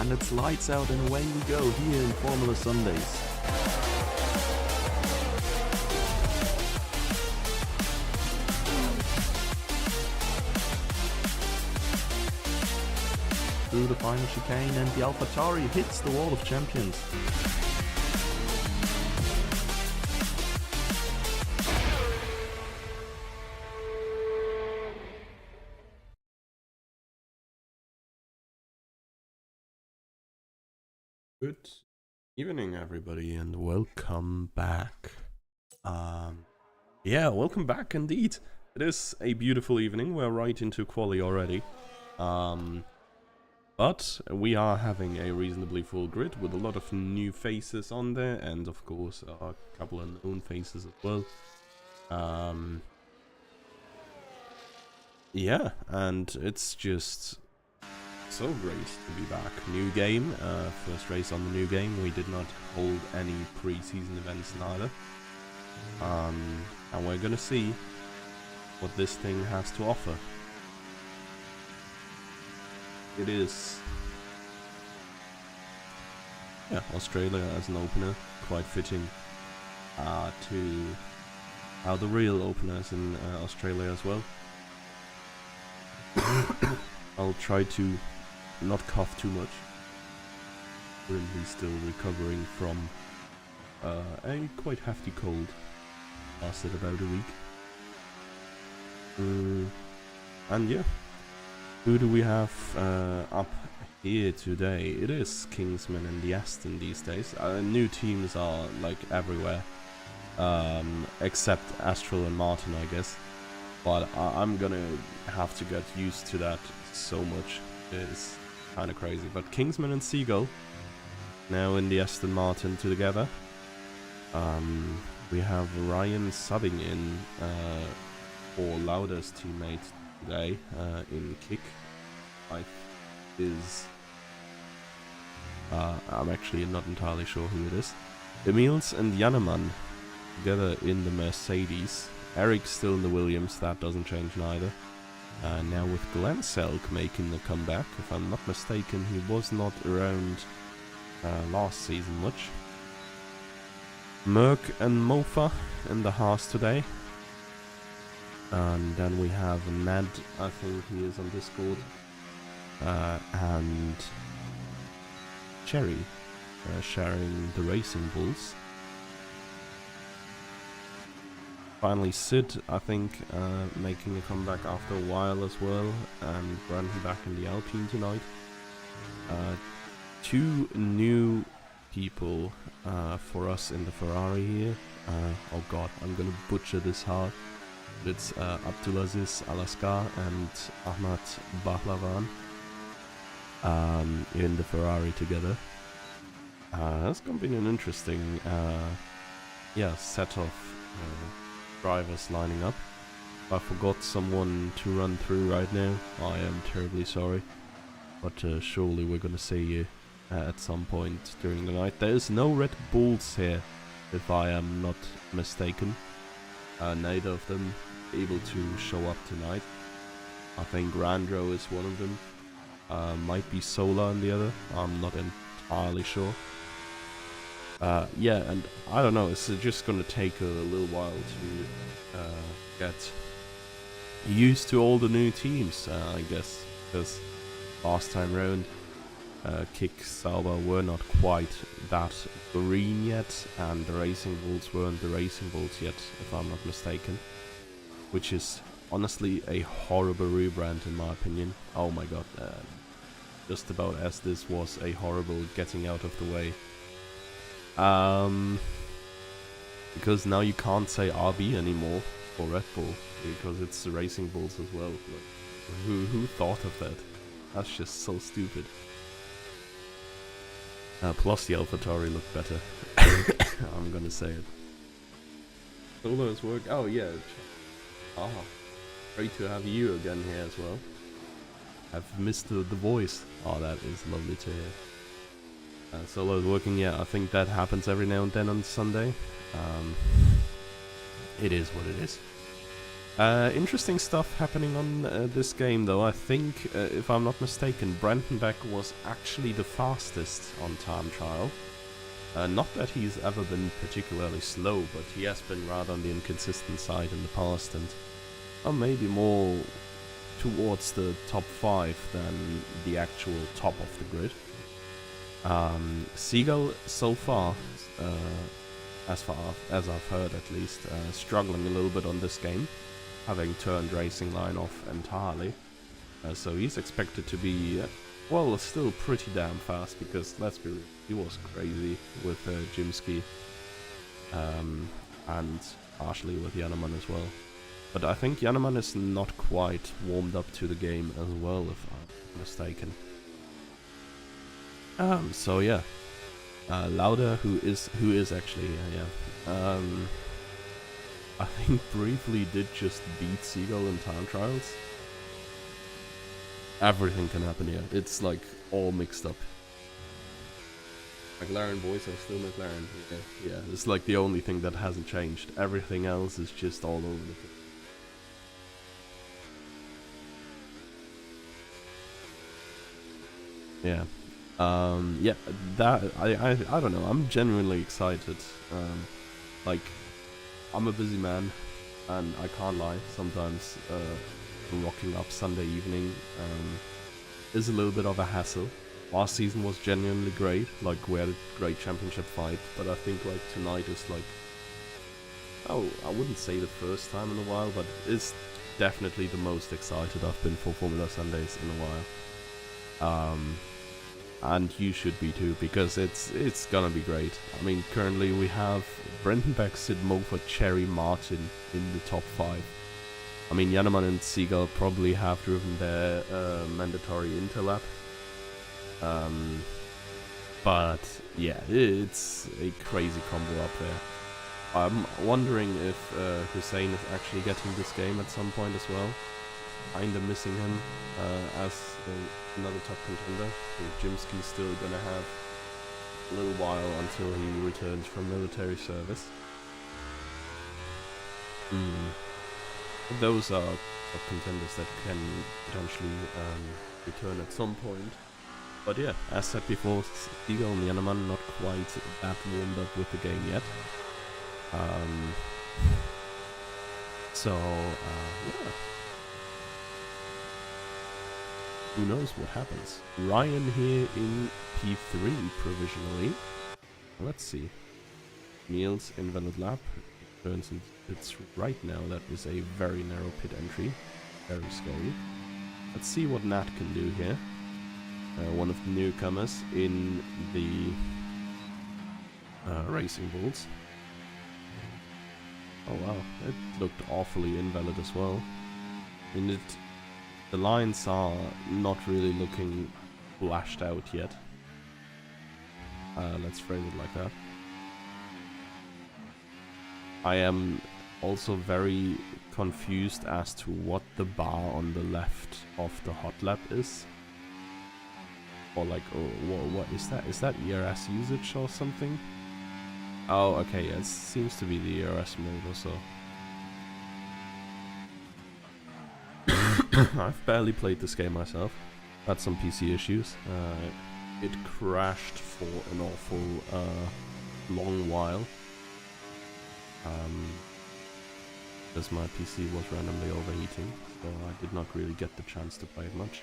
and it's lights out and away we go here in Formula Sundays. Through the final chicane and the AlphaTauri hits the wall of champions. Good evening, everybody, and welcome back. Welcome back indeed. It is a beautiful evening. We're right into quali already. But we are having a reasonably full grid with a lot of new faces on there, and of course a couple of known faces as well. And it's just so great to be back. New game, first race on the new game. We did not hold any pre-season events neither. And we're gonna see what this thing has to offer. It is, Australia as an opener, quite fitting to how the real openers in Australia as well. I'll try to not cough too much. Currently still recovering from a quite hefty cold. Lasted about a week. And yeah. Who do we have up here today? It is Kingsman and the Aston these days. New teams are like everywhere, except Astral and Martin, I guess. But I'm gonna have to get used to that so much. It's kind of crazy. But Kingsman and Seagull now in the Aston Martin together. We have Ryan subbing in for Lauda's teammate today in Kick. I'm actually not entirely sure who it is. Emils and Janneman together in the Mercedes. Eric's still in the Williams, that doesn't change neither. Now with Glenn Selk making the comeback. If I'm not mistaken, he was not around last season much. Merck and Mofa in the Haas today. And then we have Ned, I think he is on Discord, and Cherry sharing the Racing Bulls. Finally Sid, I think, making a comeback after a while as well, and Brandon back in the Alpine tonight. Two new people for us in the Ferrari here. Oh god, I'm gonna butcher this hard. It's Abdulaziz Alaskar and Ahmad Bahlavan in the Ferrari together. That's gonna be an interesting set of drivers lining up. I forgot someone to run through right now. I am terribly sorry, but surely we're gonna see you at some point during the night. There's no Red Bulls here, if I am not mistaken. Neither of them able to show up tonight. I think Randro is one of them. Might be Solar and the other. I'm not entirely sure. And I don't know. It's just gonna take a little while to get used to all the new teams, I guess, because last time round, Kick Sauber were not quite that green yet, and the Racing Bulls weren't the Racing Bulls yet, if I'm not mistaken. Which is honestly a horrible rebrand in my opinion. Oh my god, just about as this was a horrible getting out of the way. Because now you can't say RB anymore for Red Bull, because it's the Racing Bulls as well. Like, who thought of that? That's just so stupid. Plus the AlphaTauri looked better. I'm gonna say it. Solo's work. Oh yeah. Great to have you again here as well. I've missed the voice. Oh, that is lovely to hear. Solo's working, yeah, I think that happens every now and then on Sunday. It is what it is. Interesting stuff happening on this game, though. I think, if I'm not mistaken, Brandenbeck was actually the fastest on time trial. Not that he's ever been particularly slow, but he has been rather on the inconsistent side in the past, and maybe more towards the top 5 than the actual top of the grid. Seagull, so far, as I've heard at least, struggling a little bit on this game, having turned Racing Line off entirely. So he's expected to be, well, still pretty damn fast, because let's be real, he was crazy with Jimsky, and partially with Jannemann as well. But I think Jannemann is not quite warmed up to the game as well, if I'm not mistaken. So yeah, Lauda, who is actually, I think briefly did just beat Seagull in time trials. Everything can happen here. It's like all mixed up. McLaren boys are still McLaren. Yeah, it's like the only thing that hasn't changed. Everything else is just all over the place. Yeah. Yeah, that I don't know. I'm genuinely excited. Like, I'm a busy man, and I can't lie. Sometimes rocking up Sunday evening is a little bit of a hassle. Last season was genuinely great. Like, we had a great championship fight, but I think like tonight is like, oh, I wouldn't say the first time in a while, but it's definitely the most excited I've been for Formula Sundays in a while. And you should be too, because it's gonna be great. I mean, currently we have Brandenbeck, Sid Mofer, Cherry, Martin in the top 5. I mean, Jannemann and Seagull probably have driven their mandatory interlap. But yeah, it's a crazy combo up there. I'm wondering if Hussein is actually getting this game at some point as well. Kinda missing him as another top contender. I think Jimsky's still gonna have a little while until he returns from military service. Those are top contenders that can potentially return at some point. But yeah, as said before, Seagull and Jannemann not quite that warmed up with the game yet. Yeah. Who knows what happens? Ryan here in P3 provisionally. Let's see. Niels invalid lap. Turns into pits right now. That is a very narrow pit entry. Very scary. Let's see what Nat can do here. One of the newcomers in the Racing Bulls. Oh wow, it looked awfully invalid as well. I mean, the lines are not really looking flashed out yet. Let's phrase it like that. I am also very confused as to what the bar on the left of the hot lap is. Or like, what is that? Is that ERS usage or something? Oh, okay, yeah, it seems to be the ERS mode or so. I've barely played this game myself. Had some PC issues. It crashed for an awful long while. Because my PC was randomly overheating, so I did not really get the chance to play it much.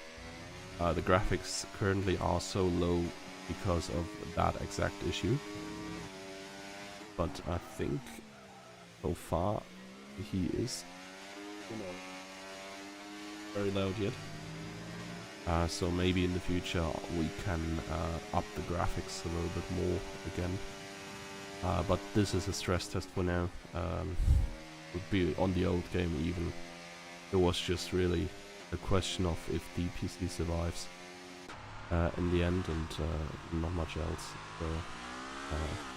The graphics currently are so low because of that exact issue. But I think so far he is, very loud yet. So maybe in the future we can up the graphics a little bit more again. But this is a stress test for now. Would be on the old game even. It was just really a question of if the PC survives in the end, and not much else. So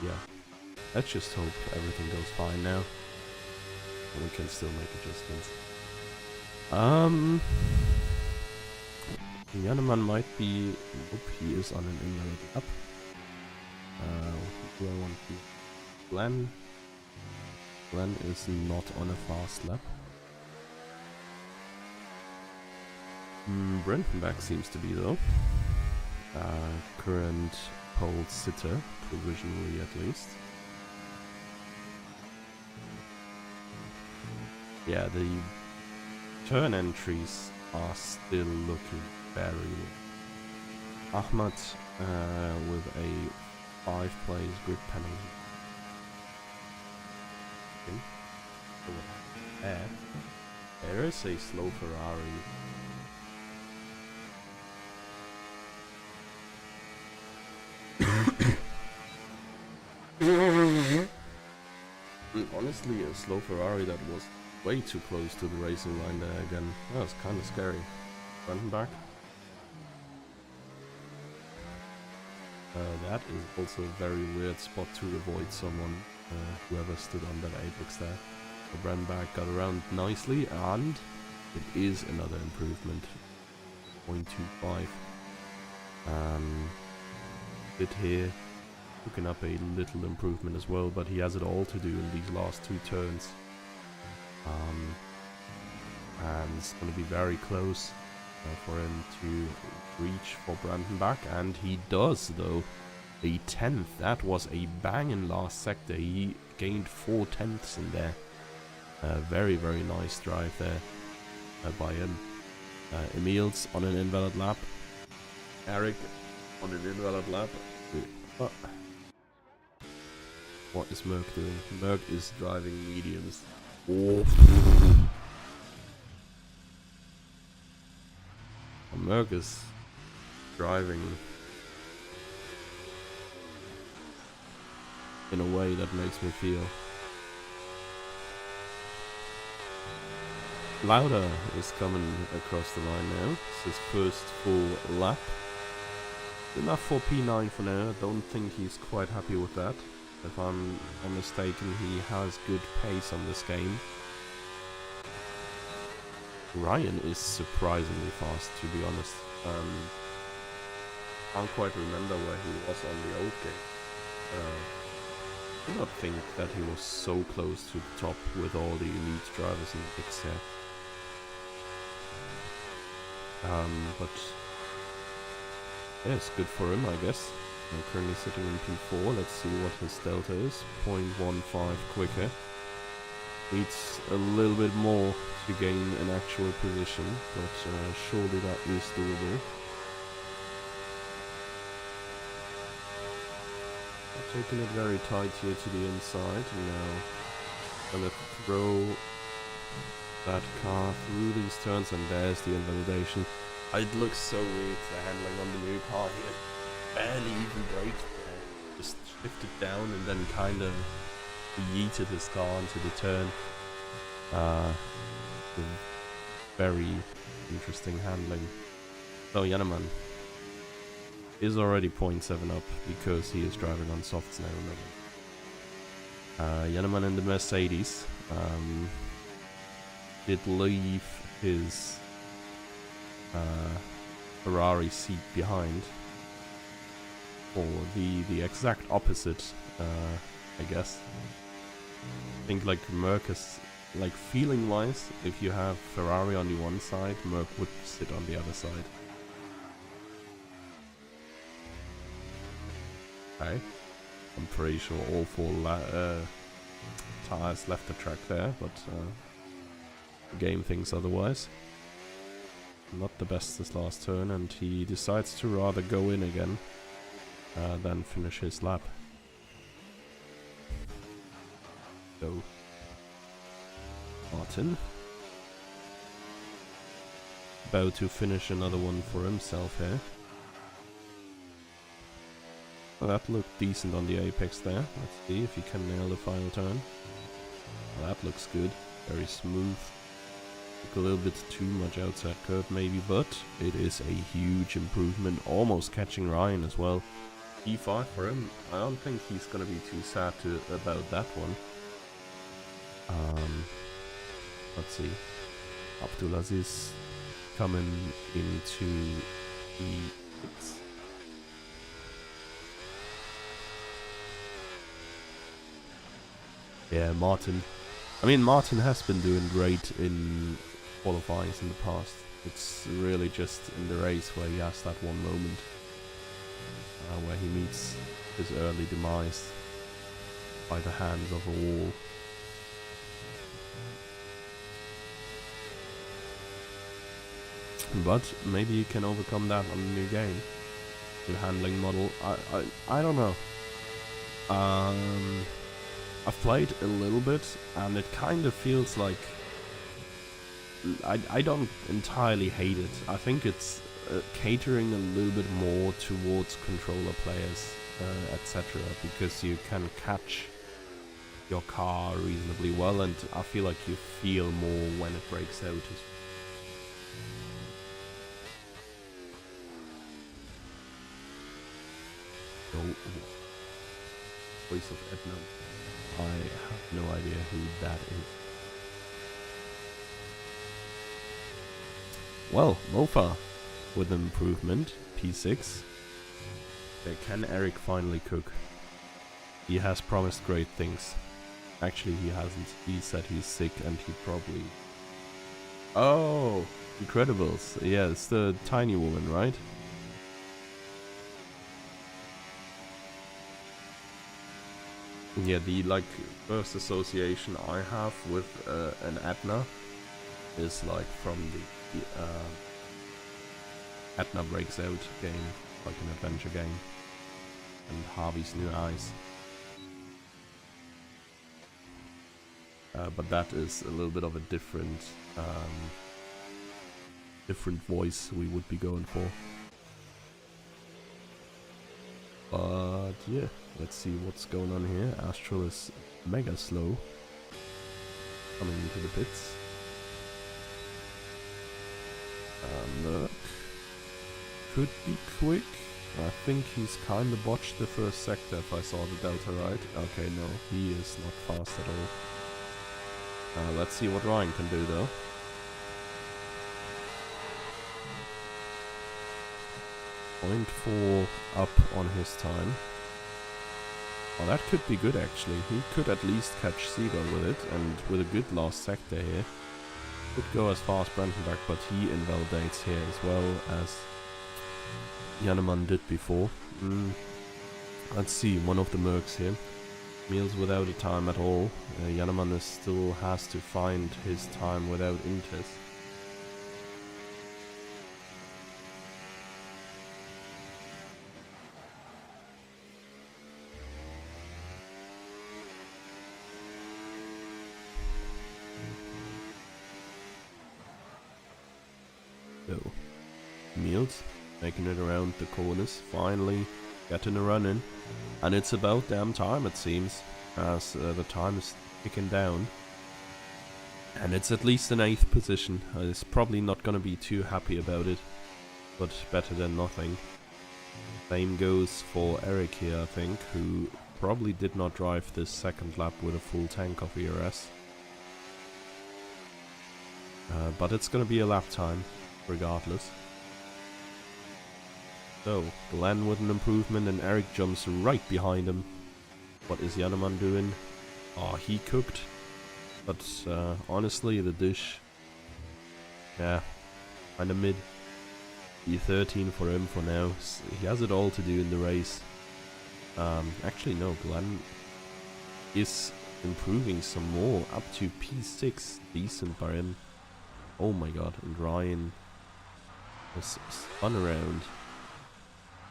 yeah, let's just hope everything goes fine now, and we can still make adjustments. Jannemann might be. Oh, he is on an invalid lap. Do I want to? Glenn is not on a fast lap. Brentenbach seems to be though. Current pole sitter, provisionally at least. Yeah, the turn entries are still looking very low. Ahmad with a 5-place grid penalty. There is a slow Ferrari. Honestly, a slow Ferrari that was way too close to the racing line there again. That was kind of scary. Brentenbach. That is also a very weird spot to avoid someone, whoever stood on that apex there. So Brentenbach got around nicely, and it is another improvement. 0.25. Bit here, looking up a little improvement as well, but he has it all to do in these last 2 turns. And it's going to be very close for him to reach for Brentenbach, and he does though. A 10th, that was a banging last sector. He gained 4 tenths in there. Very, very nice drive there by him. Emil's on an invalid lap. Eric on an invalid lap. What is Merc doing? Merc is driving mediums. Oh. Merc is driving in a way that makes me feel. Lauda is coming across the line now. It's his first full lap. Enough for P9 for now. I don't think he's quite happy with that. If I'm mistaken, he has good pace on this game. Ryan is surprisingly fast, to be honest. Can't quite remember where he was on the old game. I do not think that he was so close to the top with all the elite drivers in the pits here. But yeah, it's good for him, I guess. I'm currently sitting in P4. Let's see what his delta is. 0.15 quicker. Needs a little bit more to gain an actual position, but surely that is doable. Taking it very tight here to the inside, and now gonna throw that car through these turns, and there's the invalidation. It looks so weird, the handling on the new car here. Barely even braked, just shifted down and then kind of yeeted his car into the turn. Very interesting handling. So Jannemann is already 0.7 up because he is driving on softs now. Jannemann in the Mercedes did leave his Ferrari seat behind for the exact opposite, I guess. I think like Merc is, like feeling wise, if you have Ferrari on the one side, Merc would sit on the other side. Okay. I'm pretty sure all 4 tires left the track there, but the game thinks otherwise. Not the best this last turn, and he decides to rather go in again than finish his lap. So Martin about to finish another one for himself here. Well, that looked decent on the apex there. Let's see if he can nail the final turn. Well, that looks good. Very smooth. Took a little bit too much outside curve maybe, but it is a huge improvement. Almost catching Ryan as well. E5 for him. I don't think he's gonna be too sad about that one. Let's see. Abdulaziz coming into E6. Yeah, Martin. I mean, Martin has been doing great in qualifiers in the past. It's really just in the race where he has that one moment where he meets his early demise by the hands of a wall. But maybe you can overcome that on the new game. The handling model, I don't know. I've played a little bit, and it kind of feels like I don't entirely hate it. I think it's catering a little bit more towards controller players, etc. Because you can catch your car reasonably well, and I feel like you feel more when it breaks out. Voice of Edna. I have no idea who that is. Well, Mofa with improvement, P6. Can Eric finally cook? He has promised great things. Actually, he hasn't. He said he's sick and he probably... Oh! Incredibles. Yeah, it's the tiny woman, right? Yeah, the like first association I have with an Edna is like from the Edna Breaks Out game, like an adventure game, and Harvey's New Eyes. But that is a little bit of a different voice we would be going for. But yeah, let's see what's going on here. Astral is mega slow coming into the pits. Merc could be quick. I think he's kinda botched the first sector if I saw the delta right. Okay, no, he is not fast at all. Let's see what Ryan can do though. .4 up on his time. Oh, that could be good actually. He could at least catch Seagull with it, and with a good last sector here. Could go as far as Brandenburg, but he invalidates here as well as Jannemann did before. Let's see, one of the Mercs here. Meals without a time at all. Jannemann still has to find his time without Intes. So, Meals making it around the corners, finally getting a run in, and it's about damn time it seems, as the time is ticking down, and it's at least an 8th position. He's probably not gonna be too happy about it, but better than nothing. Same goes for Eric here, I think, who probably did not drive this second lap with a full tank of ERS. But it's gonna be a lap time regardless. So, Glenn with an improvement and Eric jumps right behind him. What is Jannemann doing? Oh, he cooked. But honestly, the dish, yeah, kinda mid. E13 for him for now. He has it all to do in the race. Actually no, Glenn is improving some more, up to P6, decent by him. Oh my god, and Ryan was spun around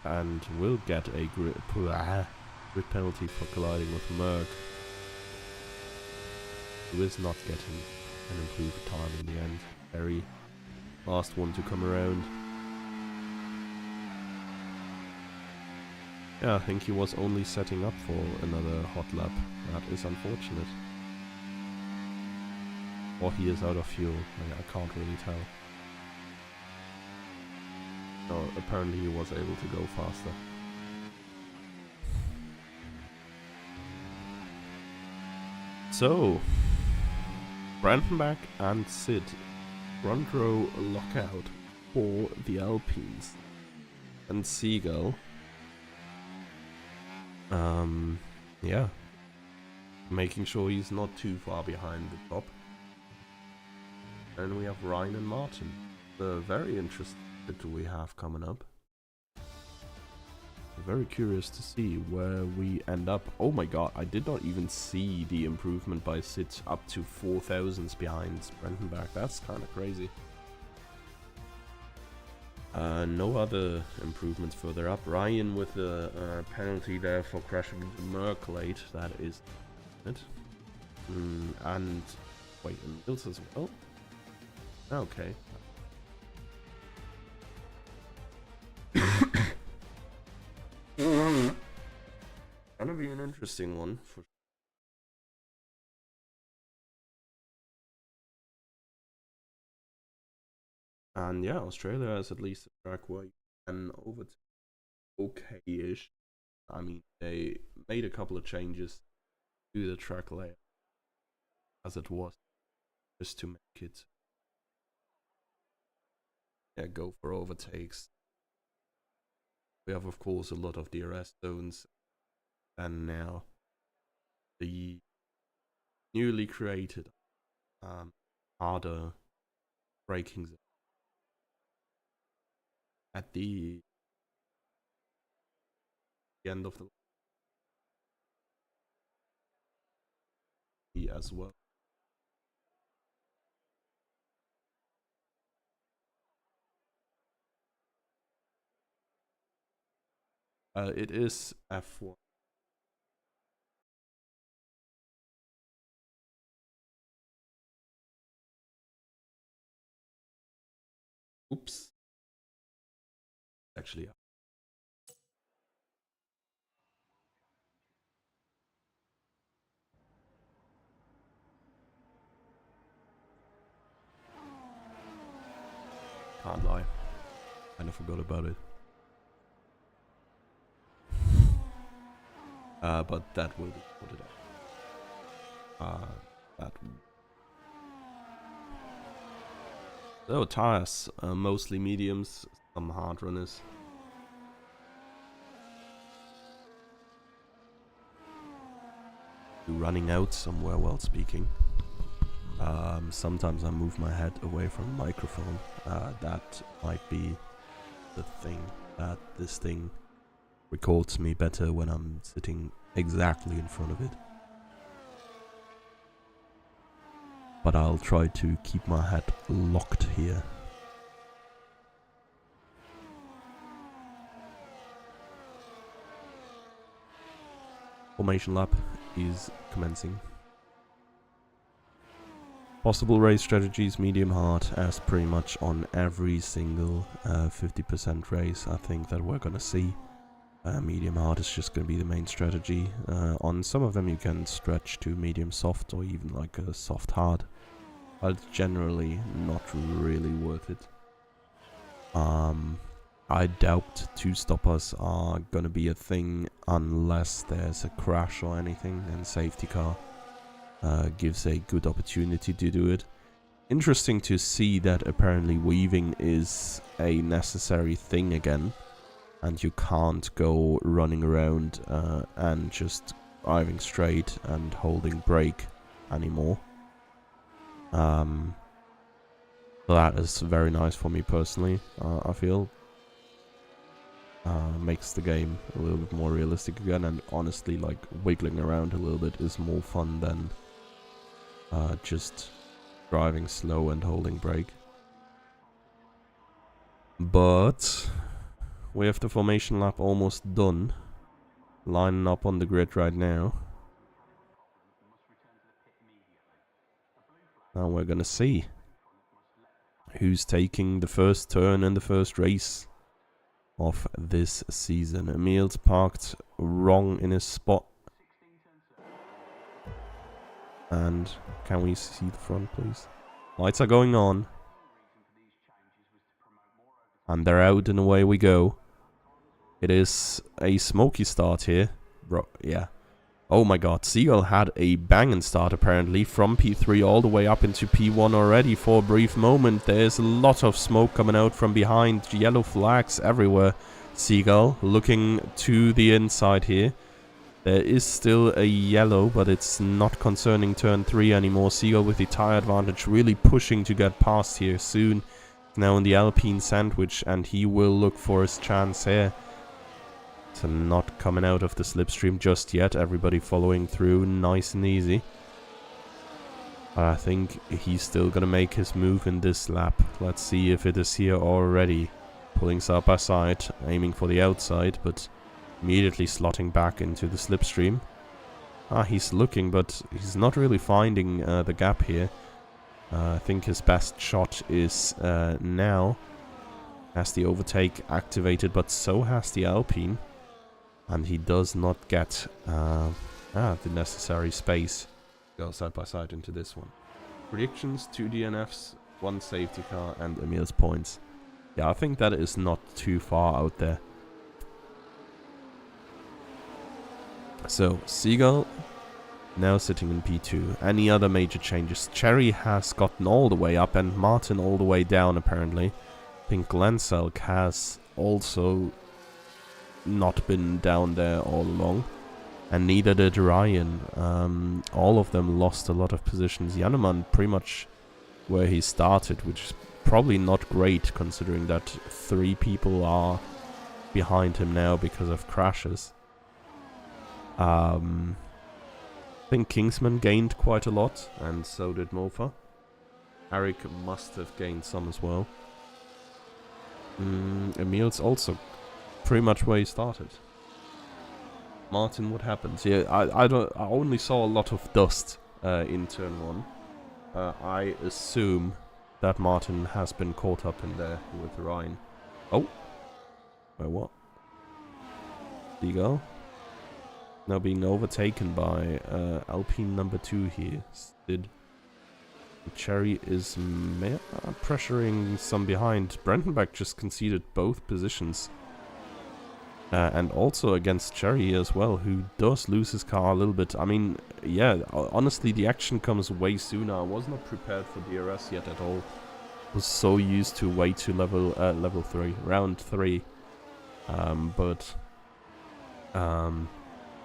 and will get a grid penalty for colliding with Merc, who is not getting an improved time in the end. Very last one to come around. Yeah, I think he was only setting up for another hot lap. That is unfortunate. Or he is out of fuel. I can't really tell. No, apparently he was able to go faster. So, Brandenburg and Sid, front row lockout for the Alpines. And Seagull, yeah, making sure he's not too far behind the top. And we have Ryan and Martin. very interesting that we have coming up. Very curious to see where we end up. Oh my god, I did not even see the improvement by Sid up to 4,000s behind Brandenburg. That's kind of crazy. No other improvements further up. Ryan with a penalty there for crashing into Merc late. That is it. And wait, Mills as well. Okay. Gonna be an interesting one for. And yeah, Australia has at least a track where you can overtake okay-ish. I mean, they made a couple of changes to the track layout as it was, just to make it go for overtakes. We have, of course, a lot of DRS zones, and now the newly created harder braking zone at the end of the as well. It is F1. Oops. Actually, can't lie. Kind of forgot about it. But that will be sorted out. So tires, mostly mediums, some hard runners. Running out somewhere while speaking. Sometimes I move my head away from the microphone. That might be the thing, that this thing records me better when I'm sitting exactly in front of it. But I'll try to keep my head locked here. Formation lap is commencing. Possible race strategies, medium hard, as pretty much on every single 50% race I think that we're gonna see. Medium hard is just gonna be the main strategy. On some of them you can stretch to medium soft or even like a soft hard, but it's generally not really worth it. I doubt two stoppers are gonna be a thing unless there's a crash or anything, and safety car gives a good opportunity to do it. Interesting to see that apparently weaving is a necessary thing again, and you can't go running around and just driving straight and holding brake anymore. That is very nice for me personally, I feel. Makes the game a little bit more realistic again, and honestly, like, wiggling around a little bit is more fun than just driving slow and holding brake. But we have the formation lap almost done, lining up on the grid right now. Now we're gonna see who's taking the first turn in the first race of this season. Emil's parked wrong in his spot. And can we see the front, please? Lights are going on. And they're out and away we go. It is a smoky start here. Bro, yeah. Oh my god, Seagull had a banging start apparently from P3 all the way up into P1 already for a brief moment. There's a lot of smoke coming out from behind, yellow flags everywhere. Seagull looking to the inside here. There is still a yellow, but it's not concerning turn 3 anymore. Seagull with the tire advantage really pushing to get past here soon. Now in the Alpine sandwich, and he will look for his chance here. So not coming out of the slipstream just yet. Everybody following through nice and easy. But I think he's still going to make his move in this lap. Let's see if it is here already. Pulling side by side, aiming for the outside, but immediately slotting back into the slipstream. He's looking, but he's not really finding the gap here. I think his best shot is now. Has the overtake activated, but so has the Alpine. And he does not get the necessary space to go side by side into this one. Predictions, 2 DNFs, 1 safety car, and Emil's points. Yeah, I think that is not too far out there. So, Seagull now sitting in P2. Any other major changes? Cherry has gotten all the way up and Martin all the way down apparently. I think Glenselk has also not been down there all along. And neither did Ryan. All of them lost a lot of positions. Jannemann pretty much where he started, which is probably not great considering that 3 people are behind him now because of crashes. I think Kingsman gained quite a lot, and so did Mofa. Eric must have gained some as well. Emil's also pretty much where he started. Martin, what happens? Yeah, I only saw a lot of dust in turn 1. I assume that Martin has been caught up in there with Ryan. Oh, by what? Seagull now being overtaken by Alpine number 2 here. Sid. Cherry is pressuring some behind. Brandenburg just conceded both positions. And also against Cherry as well, who does lose his car a little bit. I mean, yeah, honestly, the action comes way sooner. I was not prepared for DRS yet at all. I was so used to wait to level 3, round 3.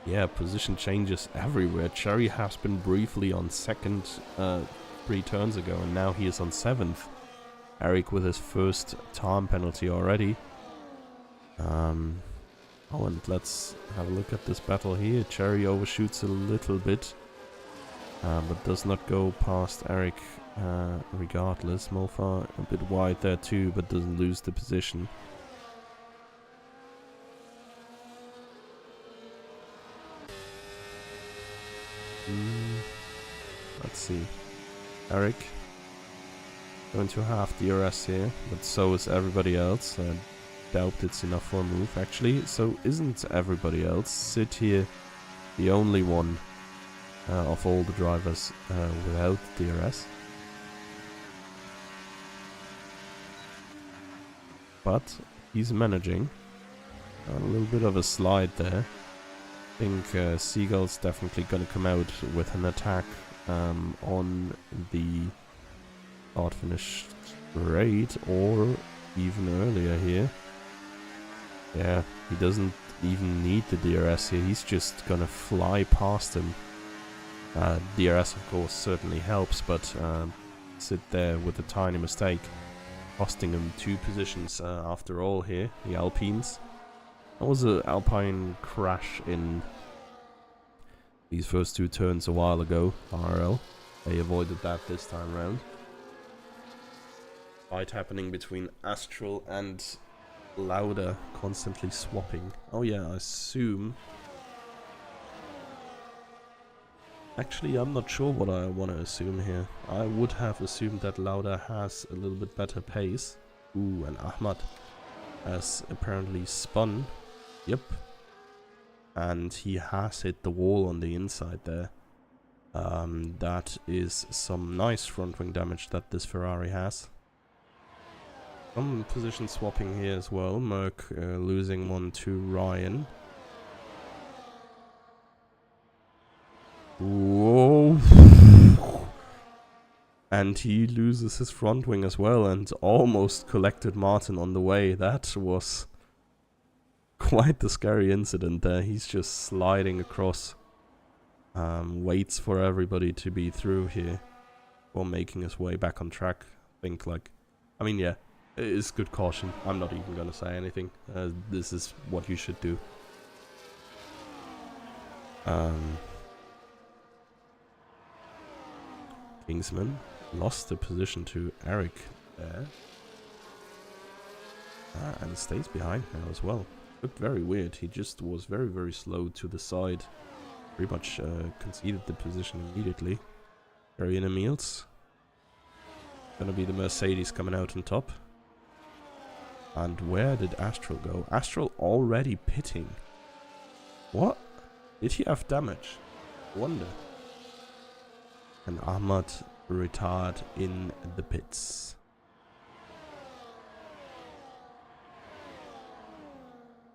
Yeah, position changes everywhere. Cherry has been briefly on 2nd 3 turns ago, and now he is on 7th. Eric with his first time penalty already. Oh, and let's have a look at this battle here. Cherry overshoots a little bit, but does not go past Eric regardless. Mofa a bit wide there too, but doesn't lose the position. Let's see. Eric going to have DRS here, but so is everybody else. Doubt it's enough for a move actually. So isn't everybody else? Sid here, the only one of all the drivers without DRS. But he's managing. A little bit of a slide there. I think Seagull's definitely going to come out with an attack on the start finish straight, or even earlier here. Yeah, he doesn't even need the DRS here. He's just going to fly past him. DRS, of course, certainly helps, but sit there with a tiny mistake, costing him 2 positions after all here, the Alpines. That was an Alpine crash in these first 2 turns a while ago, RL. They avoided that this time round. Fight happening between Astral and Lauda, constantly swapping. Oh yeah, I assume... Actually, I'm not sure what I want to assume here. I would have assumed that Lauda has a little bit better pace. Ooh, and Ahmad has apparently spun. Yep. And he has hit the wall on the inside there. That is some nice front wing damage that this Ferrari has. Some position swapping here as well. Merc losing one to Ryan. Whoa. And he loses his front wing as well and almost collected Martin on the way. That was quite the scary incident there. He's just sliding across. Waits for everybody to be through here while making his way back on track. I mean, yeah. is good caution. I'm not even gonna say anything. This is what you should do. Kingsman lost the position to Eric there. And stays behind now as well. Looked very weird. He just was very, very slow to the side. Pretty much conceded the position immediately. Very Emils. Gonna be the Mercedes coming out on top. And where did Astral go? Astral already pitting. What? Did he have damage? I wonder. And Ahmad retired in the pits.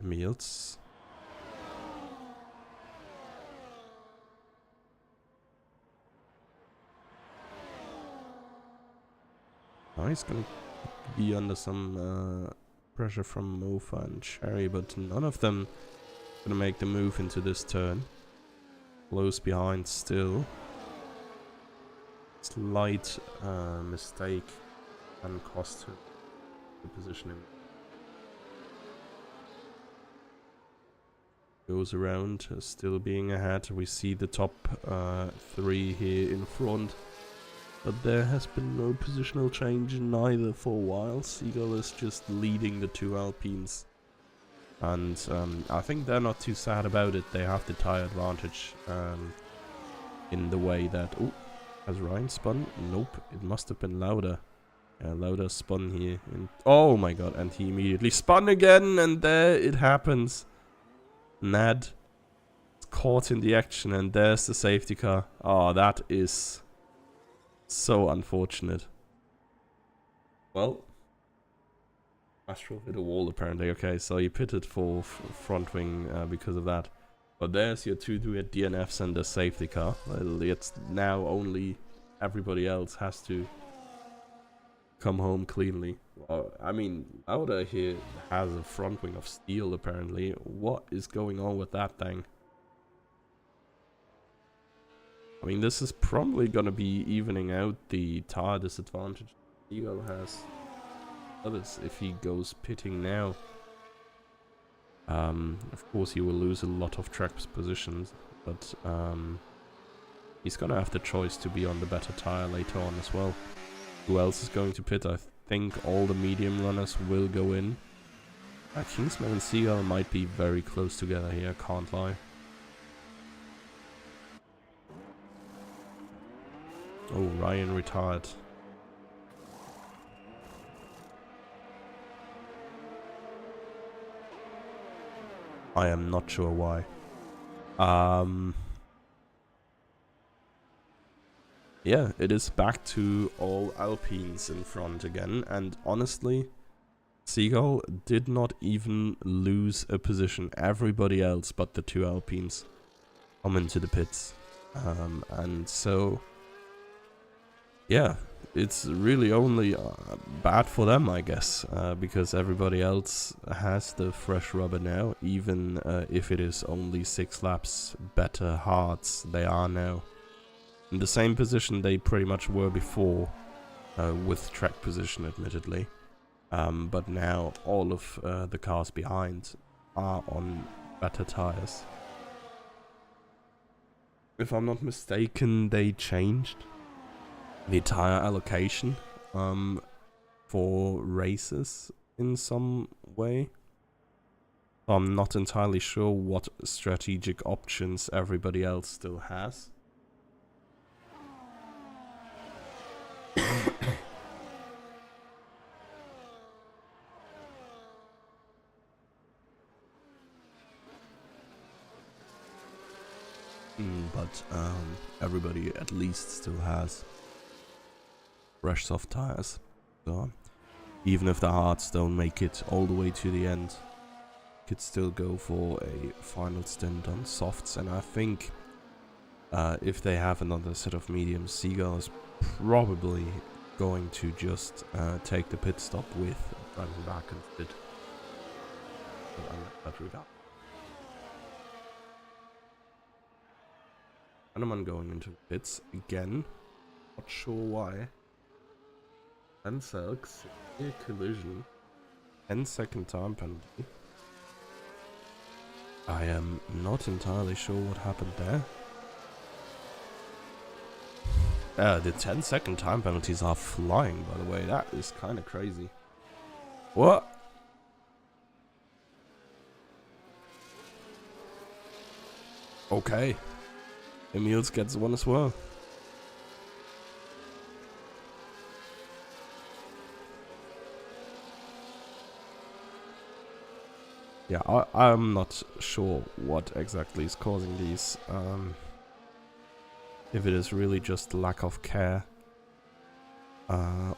Emils. Oh, he's gonna be under some pressure from Mofa and Cherry, but none of them gonna make the move into this turn. Close behind still. Slight mistake and cost him the positioning. Goes around, still being ahead. We see the top 3 here in front, but there has been no positional change neither for a while. Seagull is just leading the 2 Alpines, and I think they're not too sad about it. They have the tire advantage in the way that... Oh, has Ryan spun? Nope, it must have been Lauda. Lauda spun here. Oh my god, and he immediately spun again, and there it happens. Nad caught in the action, and there's the safety car. Oh, that is so unfortunate. Well, Astral hit a wall apparently. Okay, so he pitted for front wing because of that. But there's your 2 DNFs and the safety car. Well, it's now only everybody else has to come home cleanly. Well, I mean, Lauda here has a front wing of steel apparently. What is going on with that thing? I mean, this is probably gonna be evening out the tire disadvantage Eagle has. Others, if he goes pitting now. Of course he will lose a lot of track positions, but he's gonna have the choice to be on the better tire later on as well. Who else is going to pit? I think all the medium runners will go in. Kingsman and Seagull might be very close together here, can't lie. Oh, Ryan retired. I am not sure why. Yeah, it is back to all Alpines in front again, and honestly, Seagull did not even lose a position. Everybody else but the 2 Alpines come into the pits. And so, yeah, it's really only bad for them, I guess, because everybody else has the fresh rubber now, even if it is only 6 laps better hards they are now. In the same position they pretty much were before, with track position admittedly, but now all of the cars behind are on better tires. If I'm not mistaken, they changed the tire allocation for races in some way. I'm not entirely sure what strategic options everybody else still has. But everybody at least still has fresh soft tires, so even if the hards don't make it all the way to the end, could still go for a final stint on softs. And I think if they have another set of mediums, Seagull is probably going to just take the pit stop with driving back and pit. That regard. Hanneman going into the pits again. Not sure why. 10 severe collision. 10-second time penalty. I am not entirely sure what happened there. The 10-second time penalties are flying, by the way. That is kind of crazy. What? Okay. Emils gets one as well. Yeah, I'm not sure what exactly is causing these. If it is really just lack of care.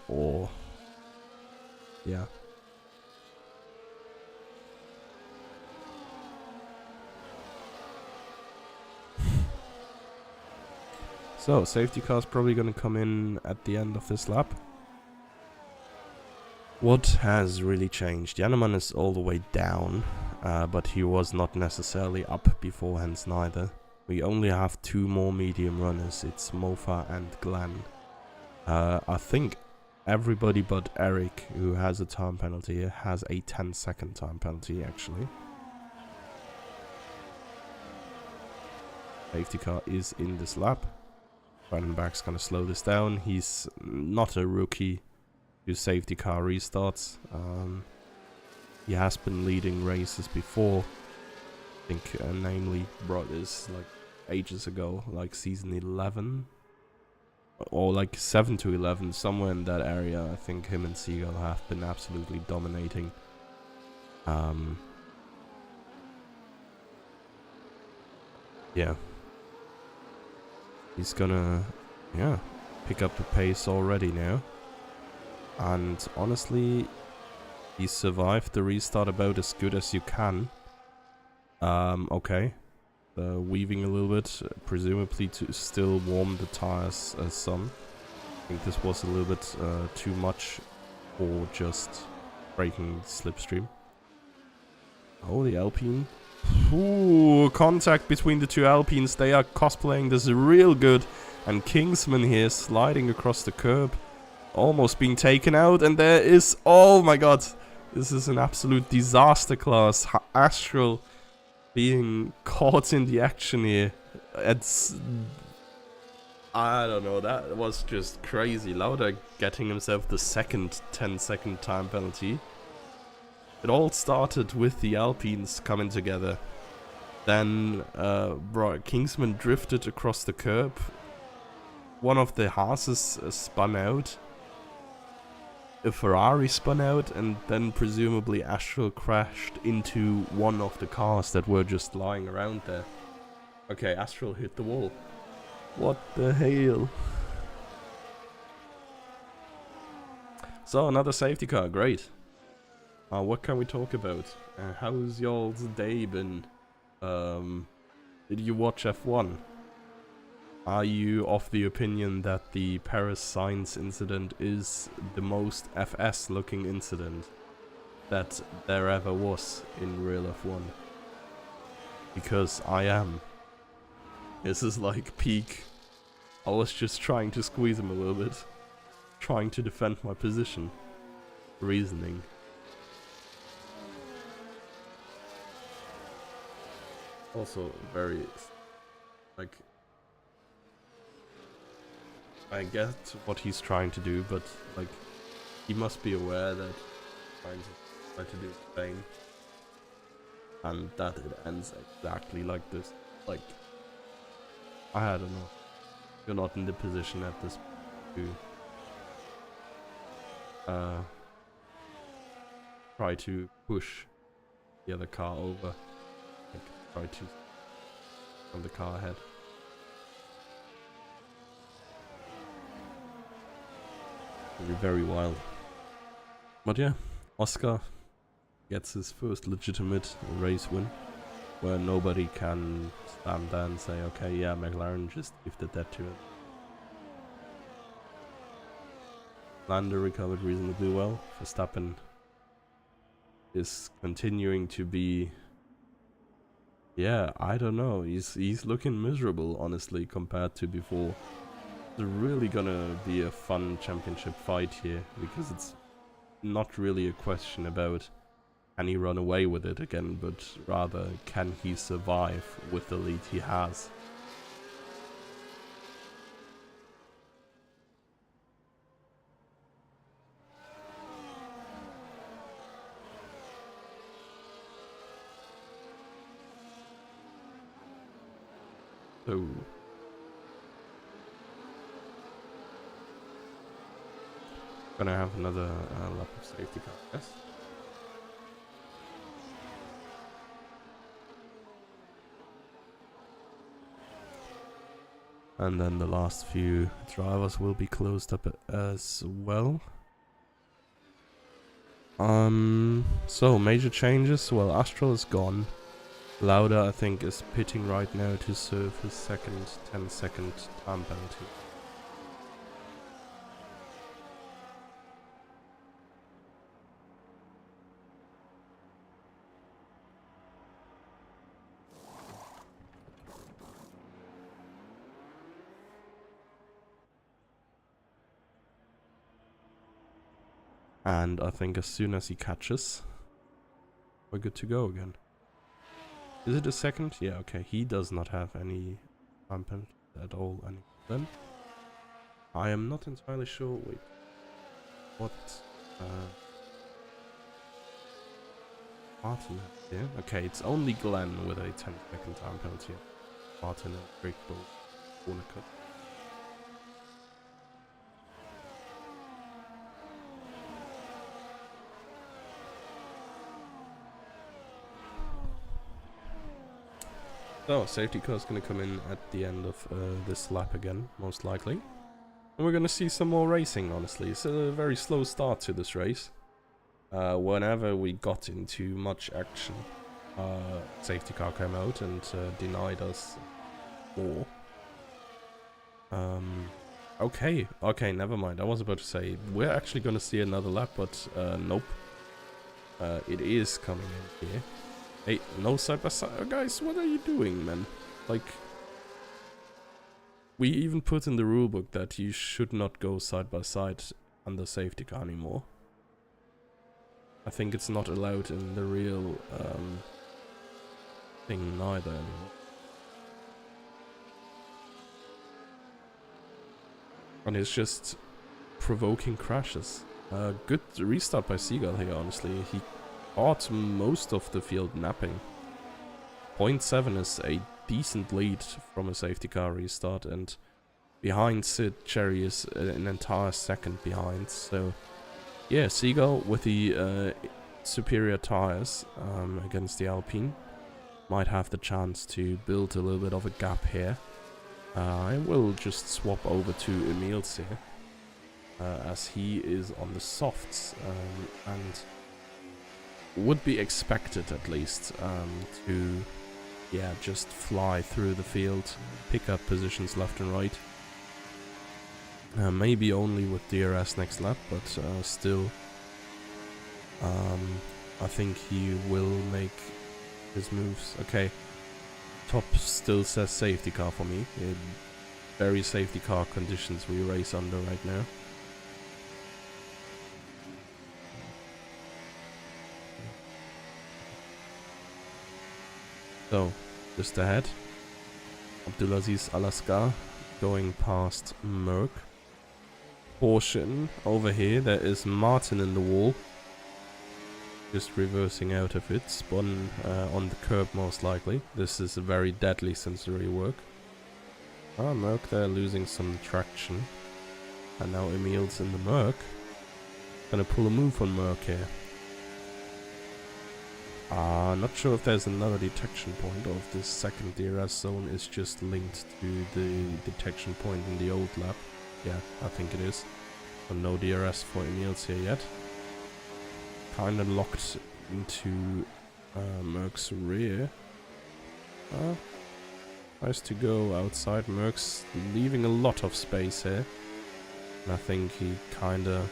Or... yeah. So, safety car's probably gonna come in at the end of this lap. What has really changed? Jannemann is all the way down, but he was not necessarily up beforehand neither. We only have 2 more medium runners, it's Mofa and Glenn. I think everybody but Eric, who has a time penalty, has a 10-second time penalty actually. Safety car is in this lap. Brandenburg's gonna slow this down. He's not a rookie whose safety car restarts. He has been leading races before. I think namely brought this like ages ago, like season 11 or like 7 to 11, somewhere in that area. I think him and Seagull have been absolutely dominating. Yeah. He's gonna, yeah, pick up the pace already now. And honestly, he survived the restart about as good as you can. Okay. Weaving a little bit, presumably to still warm the tires some. I think this was a little bit too much for just breaking slipstream. Oh, the Alpine. Ooh, contact between the 2 Alpines. They are cosplaying this real good. And Kingsman here sliding across the curb. Almost being taken out. And there is... oh my god. This is an absolute disaster class. Astral being caught in the action here. It's... I don't know. That was just crazy. Lauda getting himself the second 10-second time penalty. It all started with the Alpines coming together. Then Kingsman drifted across the curb. One of the Haas's spun out. A Ferrari spun out, and then presumably Astral crashed into one of the cars that were just lying around there. Okay, Astral hit the wall. What the hell? So, another safety car, great. What can we talk about? How's y'all's day been? Did you watch F1? Are you of the opinion that the Paris-Sainz incident is the most FS looking incident that there ever was in real F1? Because I am. This is like peak. I was just trying to squeeze him a little bit. Trying to defend my position. Reasoning. Also very, like, I get what he's trying to do, but like, he must be aware that he's trying to do the same, and that it ends exactly like this. Like, I don't know. You're not in the position at this point to try to push the other car over. Try to from the car ahead. It'll be very wild. But yeah, Oscar gets his first legitimate race win, where nobody can stand there and say, okay, yeah, McLaren just gifted that to him. Lando recovered reasonably well. Verstappen is continuing to be... yeah, I don't know. He's looking miserable, honestly, compared to before. It's really gonna be a fun championship fight here, because it's not really a question about can he run away with it again, but rather can he survive with the lead he has. So gonna have another lap of safety car, yes. And then the last few drivers will be closed up as well. So major changes. Well, Astral is gone. Lauda, I think, is pitting right now to serve his second 10-second time penalty. And I think as soon as he catches, we're good to go again. Is it a second? Yeah, okay. He does not have any time penalty at all. And then I am not entirely sure. Wait, what? Martin here. Okay, it's only Glenn with a 10-second time penalty. Martin and Rick Bull corner cut. So, safety car is going to come in at the end of this lap again, most likely. And we're going to see some more racing, honestly. It's a very slow start to this race. Whenever we got into much action, safety car came out and denied us more. Okay, never mind. I was about to say, we're actually going to see another lap, but nope. It is coming in here. Hey, no side by side. Guys, what are you doing, man? Like, we even put in the rulebook that you should not go side by side on the safety car anymore. I think it's not allowed in the real thing neither anymore. And it's just provoking crashes. Good restart by Seagull here, honestly. He caught most of the field napping. 0.7 is a decent lead from a safety car restart, and behind Sid, Cherry is an entire second behind. So yeah, Seagull with the superior tires against the Alpine might have the chance to build a little bit of a gap here. I will just swap over to Emils here, as he is on the softs, and would be expected at least to, yeah, just fly through the field, pick up positions left and right. Maybe only with DRS next lap, but still, I think he will make his moves. Okay, top still says safety car for me. Very safety car conditions we race under right now. So, just ahead, Abdulaziz Alaskar going past Merck. Portion over here, there is Martin in the wall. Just reversing out of it, spun on the curb most likely. This is a very deadly sensory work. Merck there losing some traction. And now Emils in the Merck. Gonna pull a move on Merck here. Not sure if there's another detection point, or if this second DRS zone is just linked to the detection point in the old lap. Yeah, I think it is. So no DRS for Emils here yet. Kinda locked into Merck's rear. Tries to go outside. Merck's leaving a lot of space here. And I think he kinda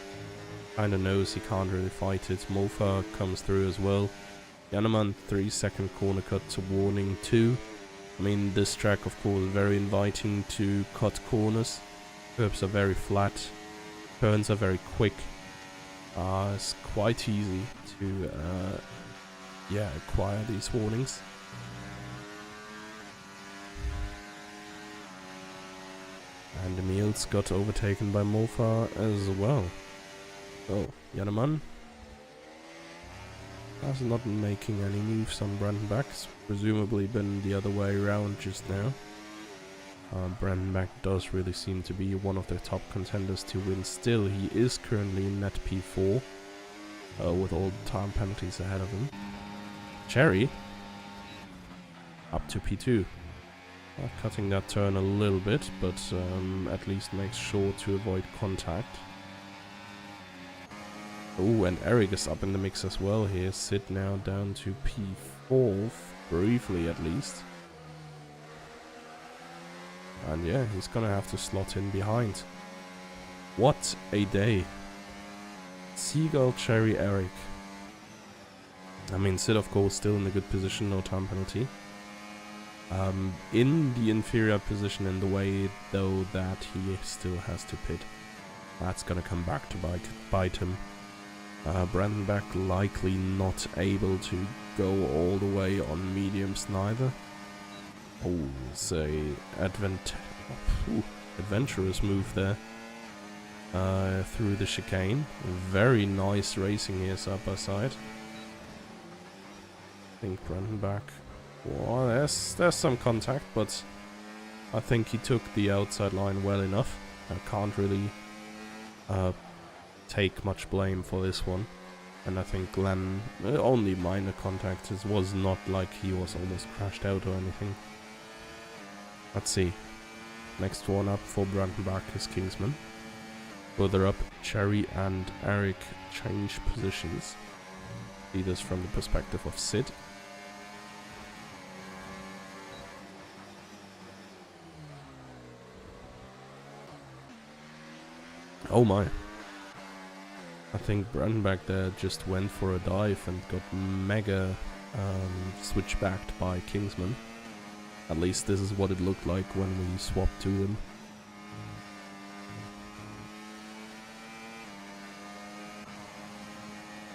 knows he can't really fight it. Molfa comes through as well. Jannemann 3-second corner cut to warning 2. I mean, this track of course is very inviting to cut corners. Curbs are very flat. Turns are very quick. It's quite easy to acquire these warnings. And Emil's got overtaken by Mofa as well. So, Jannemann has not been making any moves on Brandenburg. It's presumably been the other way around just now. Brandenburg does really seem to be one of the top contenders to win still. He is currently in net P4 with all the time penalties ahead of him. Cherry up to P2. Cutting that turn a little bit, but at least makes sure to avoid contact. Oh, and Eric is up in the mix as well here. Sid now down to P4, briefly at least. And yeah, he's gonna have to slot in behind. What a day. Seagull, Cherry, Eric. I mean, Sid of course still in a good position, no time penalty. In the inferior position in the way though that he still has to pit. That's gonna come back to bite him. Brandenburg likely not able to go all the way on mediums neither. Oh, it's a adventurous move there. Through the chicane. Very nice racing here side by side. I think Brandenburg. Well, there's some contact, but I think he took the outside line well enough. I can't really take much blame for this one. And I think Glenn, only minor contact. It was not like he was almost crashed out or anything. Let's see. Next one up for Brandenburg is Kingsman. Further up, Cherry and Eric change positions. See this from the perspective of Sid. Oh my. I think Brandenburg there just went for a dive and got mega switchbacked by Kingsman. At least this is what it looked like when we swapped to them.